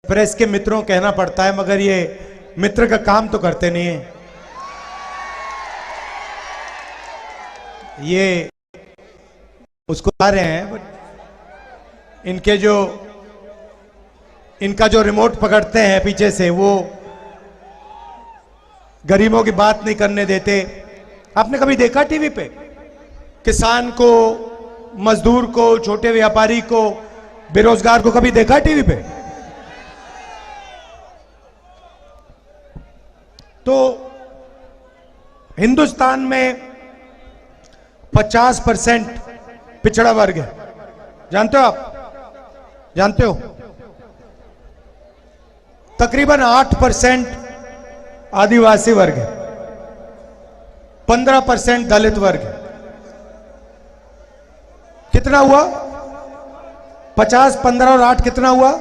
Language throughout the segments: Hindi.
प्रेस के मित्रों कहना पड़ता है, मगर ये मित्र का काम तो करते नहीं है। ये उसको आ रहे हैं, बट इनका जो रिमोट पकड़ते हैं पीछे से, वो गरीबों की बात नहीं करने देते। आपने कभी देखा टीवी पे किसान को, मजदूर को, छोटे व्यापारी को, बेरोजगार को कभी देखा टीवी पे? तो हिंदुस्तान में 50% पिछड़ा वर्ग है, जानते हो आप? जानते हो? तकरीबन 8% आदिवासी वर्ग है, 15% दलित वर्ग है। कितना हुआ? 50, 15 और 8 कितना हुआ?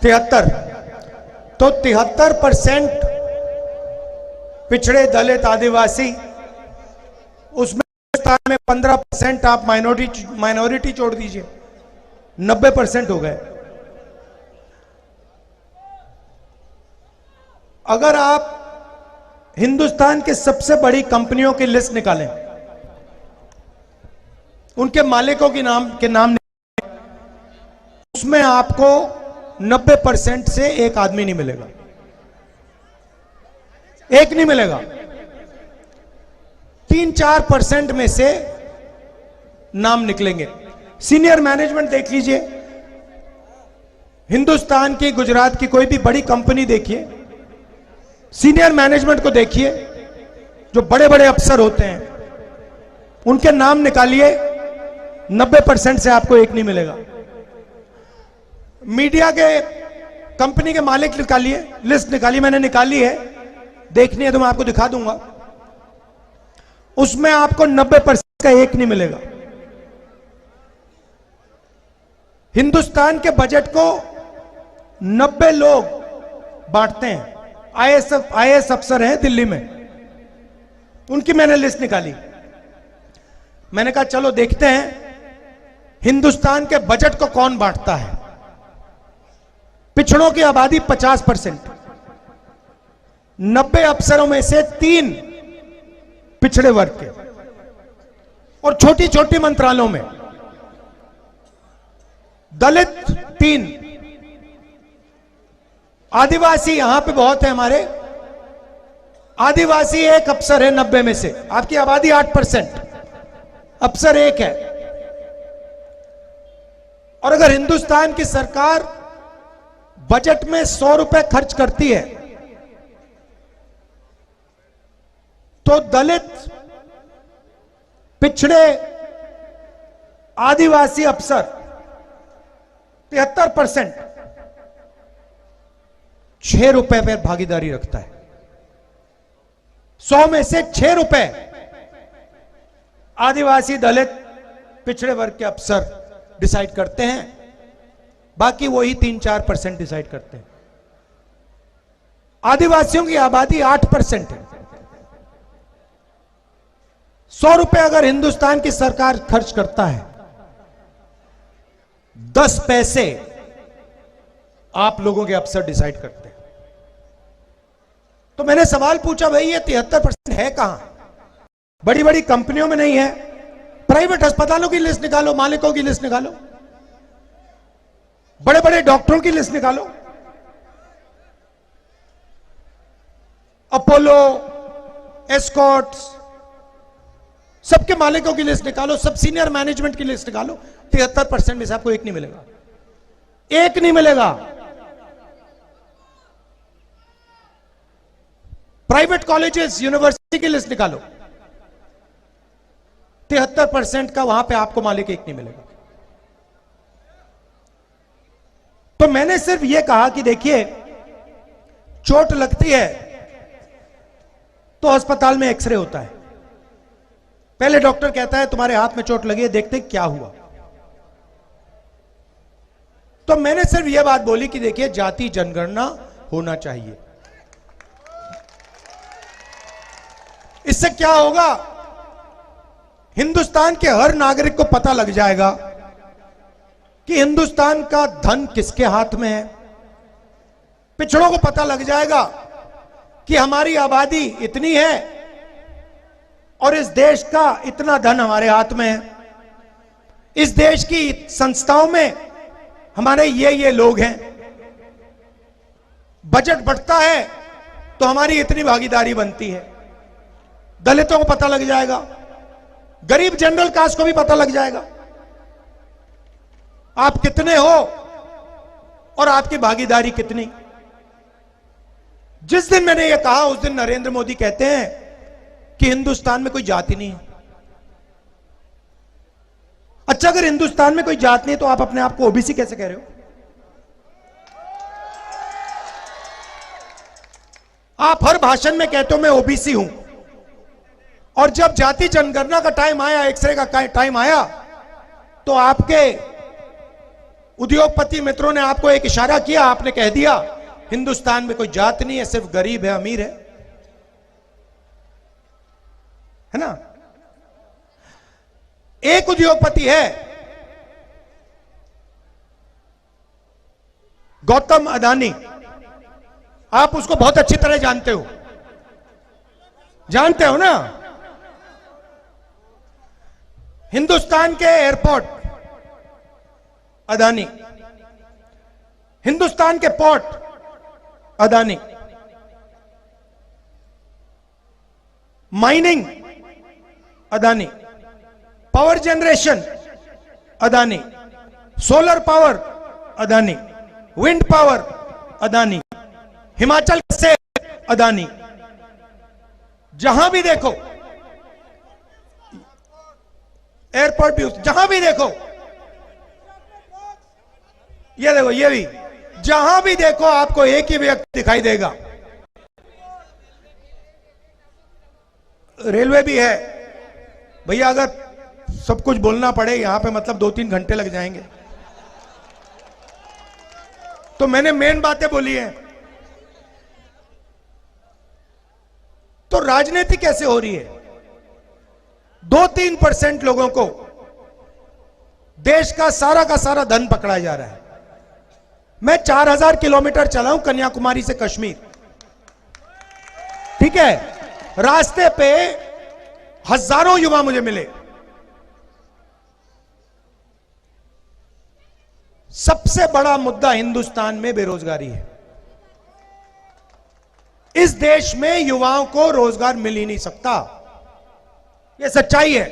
73। तो 73% पिछड़े, दलित, आदिवासी, उसमें हिंदुस्तान में 15% आप माइनॉरिटी छोड़ दीजिए, 90% हो गए। अगर आप हिंदुस्तान के सबसे बड़ी कंपनियों की लिस्ट निकालें, उनके मालिकों के नाम उसमें आपको 90% से एक आदमी नहीं मिलेगा, एक नहीं मिलेगा। 3-4% में से नाम निकलेंगे। सीनियर मैनेजमेंट देख लीजिए, हिंदुस्तान की, गुजरात की कोई भी बड़ी कंपनी देखिए, सीनियर मैनेजमेंट को देखिए, जो बड़े बड़े अफसर होते हैं, उनके नाम निकालिए, 90% से आपको एक नहीं मिलेगा। मीडिया के, कंपनी के मालिक निकालिए, लिस्ट निकालिए, मैंने निकाली है, देखनी है तो मैं आपको दिखा दूंगा, उसमें आपको 90% का एक नहीं मिलेगा। हिंदुस्तान के बजट को 90 लोग बांटते हैं। आईएएस अफसर हैं दिल्ली में, उनकी मैंने लिस्ट निकाली। मैंने कहा चलो देखते हैं हिंदुस्तान के बजट को कौन बांटता है। पिछड़ों की आबादी 50%, 90 अफसरों में से 3 पिछड़े वर्ग के, और छोटी छोटी मंत्रालयों में दलित 3, आदिवासी यहां पे बहुत है हमारे, आदिवासी एक अफसर है 90 में से। आपकी आबादी 8%, अफसर एक है। और अगर हिंदुस्तान की सरकार बजट में 100 रुपए खर्च करती है, तो दलित, पिछड़े, आदिवासी अफसर 73% 6 रुपए पर भागीदारी रखता है। 100 में से 6 रुपए आदिवासी, दलित, पिछड़े वर्ग के अफसर डिसाइड करते हैं, बाकी वही 3-4% डिसाइड करते हैं। आदिवासियों की आबादी 8% है। 100 रुपए अगर हिंदुस्तान की सरकार खर्च करता है, 10 पैसे आप लोगों के अफसर डिसाइड करते हैं। तो मैंने सवाल पूछा, भाई ये 73% है कहां? बड़ी बड़ी कंपनियों में नहीं है? प्राइवेट अस्पतालों की लिस्ट निकालो, मालिकों की लिस्ट निकालो, बड़े बड़े डॉक्टरों की लिस्ट निकालो, अपोलो, एस्कॉर्ट्स, सबके मालिकों की लिस्ट निकालो, सब सीनियर मैनेजमेंट की लिस्ट निकालो, 73% में से आपको एक नहीं मिलेगा, एक नहीं मिलेगा। प्राइवेट कॉलेजेस, यूनिवर्सिटी की लिस्ट निकालो, 73% का वहां पे आपको मालिक एक नहीं मिलेगा। तो मैंने सिर्फ यह कहा कि देखिए, चोट लगती है तो अस्पताल में एक्सरे होता है। पहले डॉक्टर कहता है तुम्हारे हाथ में चोट लगी है, देखते क्या हुआ। तो मैंने सिर्फ यह बात बोली कि देखिए, जाति जनगणना होना चाहिए। इससे क्या होगा? हिंदुस्तान के हर नागरिक को पता लग जाएगा कि हिंदुस्तान का धन किसके हाथ में है, पिछड़ों को पता लग जाएगा कि हमारी आबादी इतनी है और इस देश का इतना धन हमारे हाथ में है, इस देश की संस्थाओं में हमारे ये लोग हैं, बजट बढ़ता है तो हमारी इतनी भागीदारी बनती है। दलितों को पता लग जाएगा, गरीब जनरल कास्ट को भी पता लग जाएगा आप कितने हो और आपकी भागीदारी कितनी। जिस दिन मैंने यह कहा उस दिन नरेंद्र मोदी कहते हैं कि हिंदुस्तान में कोई जाति नहीं है। अच्छा, अगर हिंदुस्तान में कोई जात नहीं है तो आप अपने आप को ओबीसी कैसे कह रहे हो? आप हर भाषण में कहते हो मैं ओबीसी हूं, और जब जाति जनगणना का टाइम आया, एक्सरे का टाइम आया, तो आपके उद्योगपति मित्रों ने आपको एक इशारा किया, आपने कह दिया हिंदुस्तान में कोई जात नहीं है, सिर्फ गरीब है, अमीर है ना? एक उद्योगपति है गौतम अदानी, आप उसको बहुत अच्छी तरह जानते हो ना? हिंदुस्तान के एयरपोर्ट अदानी, हिंदुस्तान के port Adani, mining Adani, power generation Adani, solar power Adani, wind power Adani, Himachal से अदानी, जहां भी देखो एयरपोर्ट भी, जहां भी देखो, ये देखो, ये भी, जहां भी देखो आपको एक ही व्यक्ति दिखाई देगा। रेलवे भी है भैया, अगर सब कुछ बोलना पड़े यहां पे मतलब 2-3 घंटे लग जाएंगे, तो मैंने मेन बातें बोली हैं। तो राजनीति कैसे हो रही है? 2-3% लोगों को देश का सारा धन पकड़ा जा रहा है। मैं 4000 किलोमीटर चला हूं कन्याकुमारी से कश्मीर, ठीक है? रास्ते पे हजारों युवा मुझे मिले। सबसे बड़ा मुद्दा हिंदुस्तान में बेरोजगारी है। इस देश में युवाओं को रोजगार मिल ही नहीं सकता, यह सच्चाई है।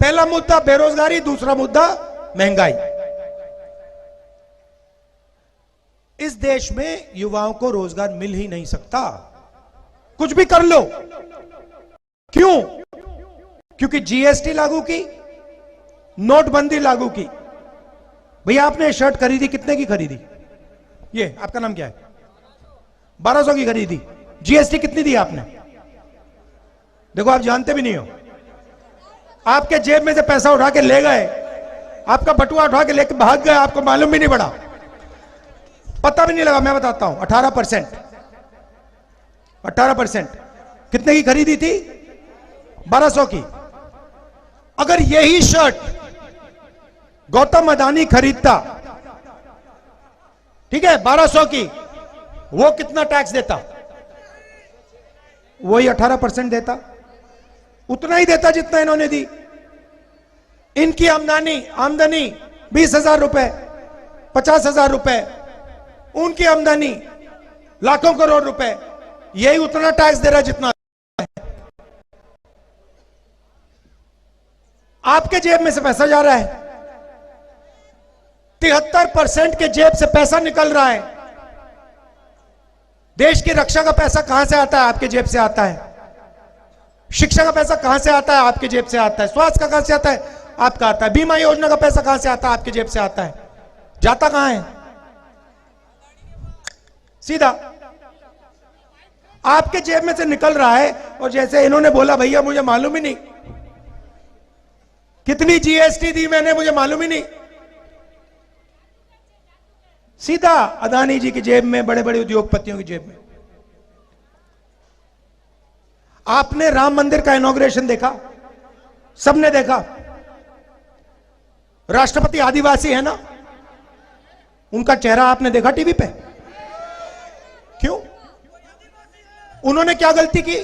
पहला मुद्दा बेरोजगारी, दूसरा मुद्दा महंगाई। इस देश में युवाओं को रोजगार मिल ही नहीं सकता, कुछ भी कर लो। क्यों? क्योंकि जीएसटी लागू की, नोटबंदी लागू की। भैया आपने शर्ट खरीदी, कितने की खरीदी? ये आपका नाम क्या है? 1200 की खरीदी। जीएसटी कितनी दी आपने? देखो आप जानते भी नहीं हो, आपके जेब में से पैसा उठा के ले गए, आपका बटुआ उठा के लेके भाग गए, आपको मालूम भी नहीं पड़ा, पता भी नहीं लगा। मैं बताता हूं, 18%। कितने की खरीदी थी? 1200 की। अगर यही शर्ट गौतम अदानी खरीदता, ठीक है, 1200 की, वो कितना टैक्स देता? वही 18% देता, उतना ही देता जितना इन्होंने दी। इनकी आमदनी 20,000 रुपए, 50,000 रुपए, उनकी आमदनी लाखों करोड़ रुपए, यही उतना टैक्स दे रहा जितना है। आपके जेब में से पैसा जा रहा है, 73% के जेब से पैसा निकल रहा है। देश की रक्षा का पैसा कहां से आता है? आपके जेब से आता है। शिक्षा का पैसा कहां से आता है? आपके जेब से आता है। स्वास्थ्य का कहां से आता है? आपका आता है। बीमा योजना का पैसा कहां से आता है? आपके जेब से आता है। जाता कहां है? सीधा आपके जेब में से निकल रहा है। और जैसे इन्होंने बोला, भैया मुझे मालूम ही नहीं कितनी जीएसटी दी मैंने, मुझे मालूम ही नहीं। सीधा अदानी जी की जेब में, बड़े बड़े उद्योगपतियों की जेब में। आपने राम मंदिर का इनॉग्रेशन देखा? सबने देखा। राष्ट्रपति आदिवासी है ना, उनका चेहरा आपने देखा टीवी पे? उन्होंने क्या गलती की?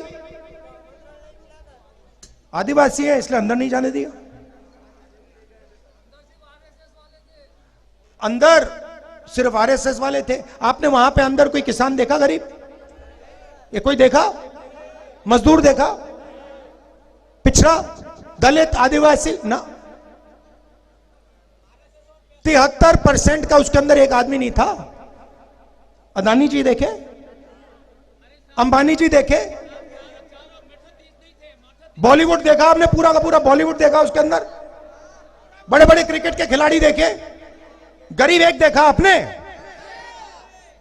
आदिवासी है इसलिए अंदर नहीं जाने दिया। अंदर सिर्फ आरएसएस वाले थे। आपने वहां पे अंदर कोई किसान देखा गरीब? ये कोई देखा? मजदूर देखा? पिछड़ा, दलित, आदिवासी ना। 73% का उसके अंदर एक आदमी नहीं था। अदानी जी देखे, अंबानी जी देखे, बॉलीवुड देखा आपने, पूरा का पूरा बॉलीवुड देखा उसके अंदर, बड़े बड़े क्रिकेट के खिलाड़ी देखे, गरीब एक देखा आपने?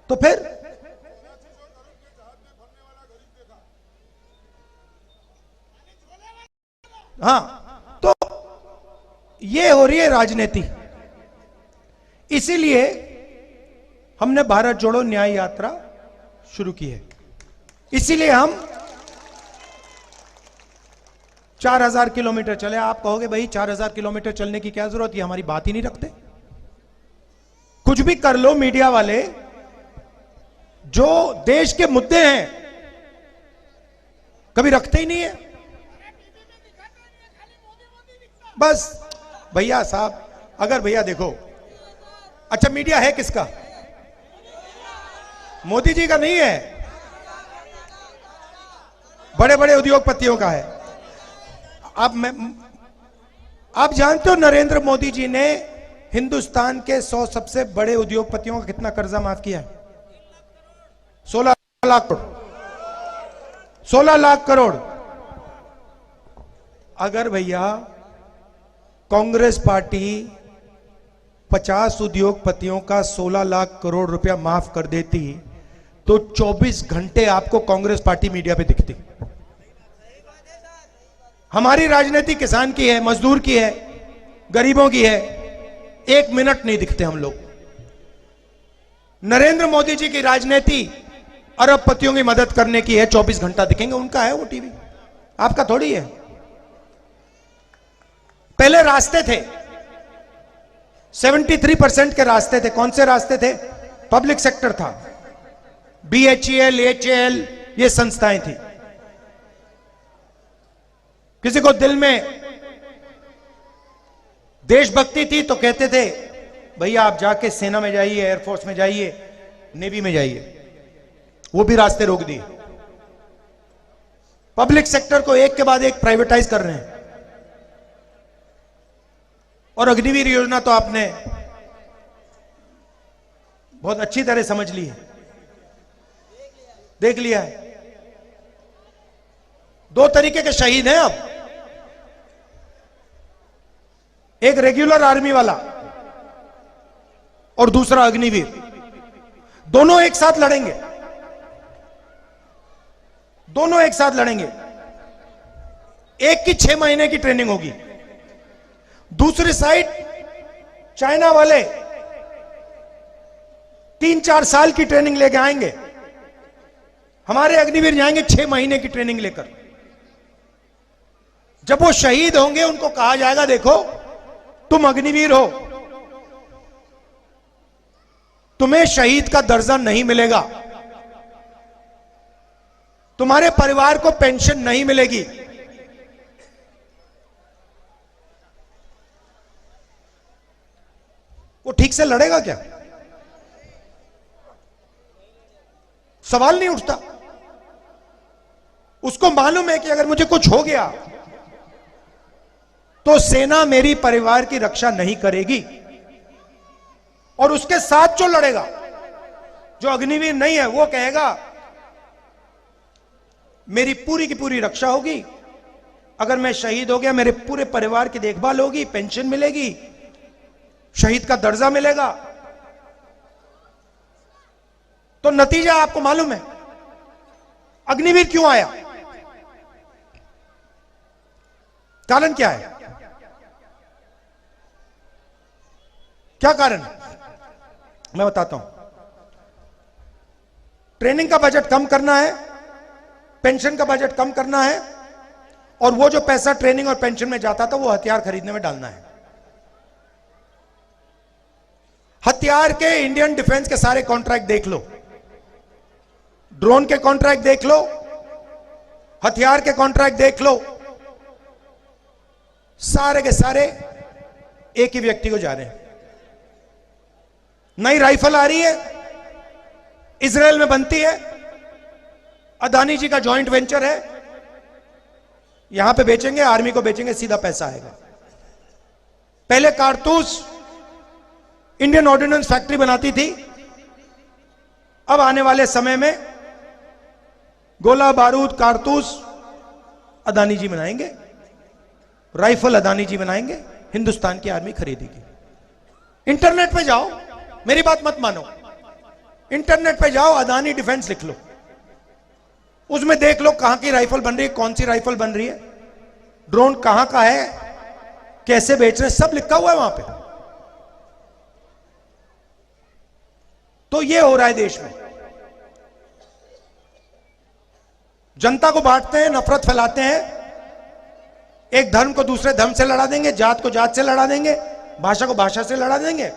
तो फिर हाँ, तो ये हो रही है राजनीति। इसीलिए हमने भारत जोड़ो न्याय यात्रा शुरू की है। इसीलिए हम 4000 किलोमीटर चले। आप कहोगे भाई 4000 किलोमीटर चलने की क्या जरूरत है, हमारी बात ही नहीं रखते। कुछ भी कर लो मीडिया वाले, जो देश के मुद्दे हैं कभी रखते ही नहीं है। बस भैया साहब, अगर भैया देखो, अच्छा मीडिया है किसका? मोदी जी का नहीं है, बड़े बड़े उद्योगपतियों का है। आप जानते हो नरेंद्र मोदी जी ने हिंदुस्तान के 100 सबसे बड़े उद्योगपतियों का कितना कर्जा माफ किया है? 16 लाख करोड़। 16 लाख करोड़। अगर भैया कांग्रेस पार्टी 50 उद्योगपतियों का 16 लाख करोड़ रुपया माफ कर देती तो 24 घंटे आपको कांग्रेस पार्टी मीडिया पे दिखती। हमारी राजनीति किसान की है, मजदूर की है, गरीबों की है। 1 मिनट नहीं दिखते हम लोग। नरेंद्र मोदी जी की राजनीति अरबपतियों की मदद करने की है। 24 घंटा दिखेंगे, उनका है वो टीवी, आपका थोड़ी है। पहले रास्ते थे, 73% के रास्ते थे। कौन से रास्ते थे? पब्लिक सेक्टर था, BHEL, HAL, ये संस्थाएं थी। किसी को दिल में देशभक्ति थी तो कहते थे भैया आप जाके सेना में जाइए, एयरफोर्स में जाइए, नेवी में जाइए। वो भी रास्ते रोक दिए। पब्लिक सेक्टर को एक के बाद एक प्राइवेटाइज कर रहे हैं। और अग्निवीर योजना तो आपने बहुत अच्छी तरह समझ ली है, देख लिया है। 2 तरीके के शहीद हैं अब, एक रेगुलर आर्मी वाला और दूसरा अग्निवीर। दोनों एक साथ लड़ेंगे, दोनों एक साथ लड़ेंगे। एक की 6 महीने की ट्रेनिंग होगी, दूसरी साइड चाइना वाले 3-4 साल की ट्रेनिंग लेके आएंगे। हमारे अग्निवीर जाएंगे 6 महीने की ट्रेनिंग लेकर। जब वो शहीद होंगे उनको कहा जाएगा देखो तुम अग्निवीर हो, तुम्हें शहीद का दर्जा नहीं मिलेगा, तुम्हारे परिवार को पेंशन नहीं मिलेगी। वो ठीक से लड़ेगा क्या? सवाल नहीं उठता। उसको मालूम है कि अगर मुझे कुछ हो गया तो सेना मेरी परिवार की रक्षा नहीं करेगी। और उसके साथ जो लड़ेगा, जो अग्निवीर नहीं है, वो कहेगा मेरी पूरी की पूरी रक्षा होगी, अगर मैं शहीद हो गया मेरे पूरे परिवार की देखभाल होगी, पेंशन मिलेगी, शहीद का दर्जा मिलेगा। तो नतीजा आपको मालूम है। अग्निवीर क्यों आया? कारण क्या है? क्या कारण है? मैं बताता हूं। ट्रेनिंग का बजट कम करना है, पेंशन का बजट कम करना है, और वो जो पैसा ट्रेनिंग और पेंशन में जाता था वो हथियार खरीदने में डालना है। हथियार के इंडियन डिफेंस के सारे कॉन्ट्रैक्ट देख लो, ड्रोन के कॉन्ट्रैक्ट देख लो, हथियार के कॉन्ट्रैक्ट देख लो, सारे के सारे एक ही व्यक्ति को जा रहे हैं। नई राइफल आ रही है, इजराइल में बनती है, अदानी जी का जॉइंट वेंचर है, यहां पे बेचेंगे, आर्मी को बेचेंगे, सीधा पैसा आएगा। पहले कारतूस इंडियन ऑर्डिनेंस फैक्ट्री बनाती थी, अब आने वाले समय में गोला बारूद कारतूस अदानी जी बनाएंगे, राइफल अदानी जी बनाएंगे, हिंदुस्तान की आर्मी खरीदेगी। इंटरनेट पे जाओ, मेरी बात मत मानो, इंटरनेट पे जाओ, अदानी डिफेंस लिख लो, उसमें देख लो कहां की राइफल बन रही है, कौन सी राइफल बन रही है, ड्रोन कहां का है, कैसे बेच रहे हैं, सब लिखा हुआ है वहां पे। तो ये हो रहा है देश में, जनता को बांटते हैं, नफरत फैलाते हैं, एक धर्म को दूसरे धर्म से लड़ा देंगे, जात को जात से लड़ा देंगे, भाषा को भाषा से लड़ा देंगे,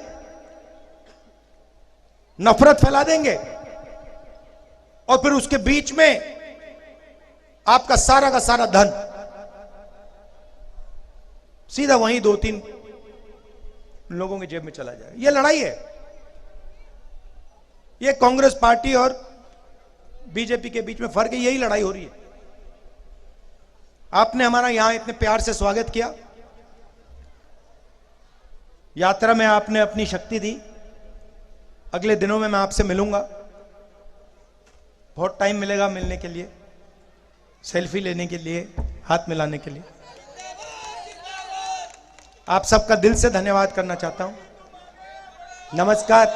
नफरत फैला देंगे, और फिर उसके बीच में आपका सारा का सारा धन सीधा वहीं 2-3 लोगों की जेब में चला जाए। यह लड़ाई है, यह कांग्रेस पार्टी और बीजेपी के बीच में फर्क है, यही लड़ाई हो रही है। आपने हमारा यहां इतने प्यार से स्वागत किया, यात्रा में आपने अपनी शक्ति दी, अगले दिनों में मैं आपसे मिलूंगा, बहुत टाइम मिलेगा मिलने के लिए, सेल्फी लेने के लिए, हाथ मिलाने के लिए। आप सबका दिल से धन्यवाद करना चाहता हूं। नमस्कार।